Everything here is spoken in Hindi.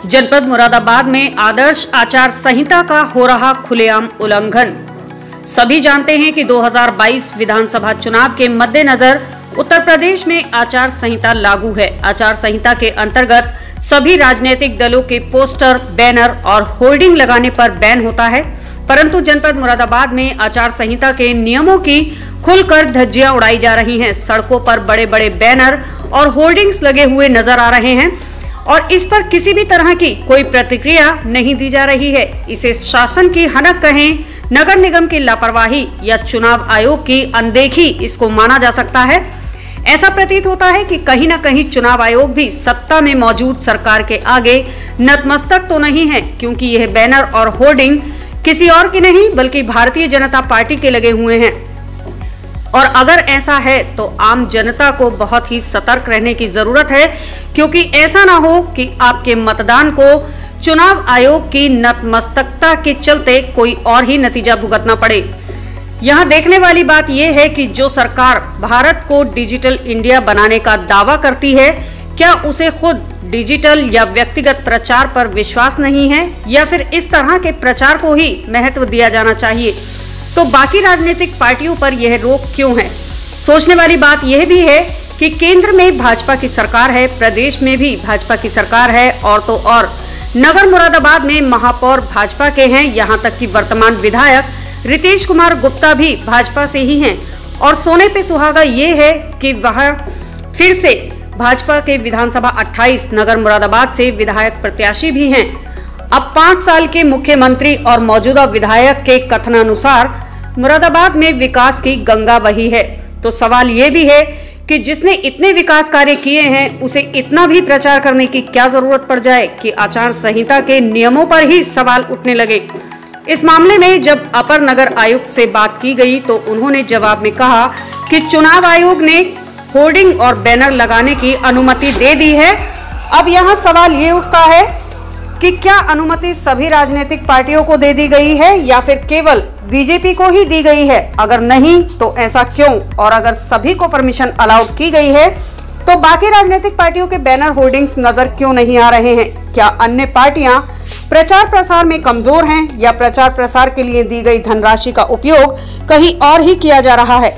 जनपद मुरादाबाद में आदर्श आचार संहिता का हो रहा खुलेआम उल्लंघन। सभी जानते हैं कि 2022 विधानसभा चुनाव के मद्देनजर उत्तर प्रदेश में आचार संहिता लागू है। आचार संहिता के अंतर्गत सभी राजनीतिक दलों के पोस्टर, बैनर और होर्डिंग लगाने पर बैन होता है, परंतु जनपद मुरादाबाद में आचार संहिता के नियमों की खुलकर धज्जियां उड़ाई जा रही हैं। सड़कों पर बड़े बड़े बैनर और होर्डिंग्स लगे हुए नजर आ रहे हैं और इस पर किसी भी तरह की कोई प्रतिक्रिया नहीं दी जा रही है। इसे शासन की हनक कहें, नगर निगम की लापरवाही या चुनाव आयोग की अनदेखी इसको माना जा सकता है। ऐसा प्रतीत होता है कि कहीं न कहीं चुनाव आयोग भी सत्ता में मौजूद सरकार के आगे नतमस्तक तो नहीं है, क्योंकि यह बैनर और होर्डिंग किसी और की नहीं बल्कि भारतीय जनता पार्टी के लगे हुए हैं। और अगर ऐसा है तो आम जनता को बहुत ही सतर्क रहने की जरूरत है, क्योंकि ऐसा ना हो कि आपके मतदान को चुनाव आयोग की नतमस्तकता के चलते कोई और ही नतीजा भुगतना पड़े। यहाँ देखने वाली बात यह है कि जो सरकार भारत को डिजिटल इंडिया बनाने का दावा करती है, क्या उसे खुद डिजिटल या व्यक्तिगत प्रचार पर विश्वास नहीं है, या फिर इस तरह के प्रचार को ही महत्व दिया जाना चाहिए? तो बाकी राजनीतिक पार्टियों पर यह रोक क्यों है? सोचने वाली बात यह भी है कि केंद्र में भाजपा की सरकार है, प्रदेश में भी भाजपा की सरकार है, और तो और नगर मुरादाबाद में महापौर भाजपा के हैं। यहाँ तक कि वर्तमान विधायक रितेश कुमार गुप्ता भी भाजपा से ही हैं। और सोने पे सुहागा ये है कि वह फिर से भाजपा के विधानसभा 28 नगर मुरादाबाद से विधायक प्रत्याशी भी हैं। अब 5 साल के मुख्यमंत्री और मौजूदा विधायक के कथनानुसार मुरादाबाद में विकास की गंगा बही है। तो सवाल ये भी है कि जिसने इतने विकास कार्य किए हैं उसे इतना भी प्रचार करने की क्या जरूरत पड़ जाए कि आचार संहिता के नियमों पर ही सवाल उठने लगे। इस मामले में जब अपर नगर आयुक्त से बात की गई तो उन्होंने जवाब में कहा कि चुनाव आयोग ने होर्डिंग और बैनर लगाने की अनुमति दे दी है। अब यहाँ सवाल ये उठता है कि क्या अनुमति सभी राजनीतिक पार्टियों को दे दी गई है या फिर केवल बीजेपी को ही दी गई है? अगर नहीं तो ऐसा क्यों? और अगर सभी को परमिशन अलाउड की गई है तो बाकी राजनीतिक पार्टियों के बैनर होर्डिंग्स नजर क्यों नहीं आ रहे हैं? क्या अन्य पार्टियां प्रचार प्रसार में कमजोर हैं या प्रचार प्रसार के लिए दी गई धनराशि का उपयोग कहीं और ही किया जा रहा है?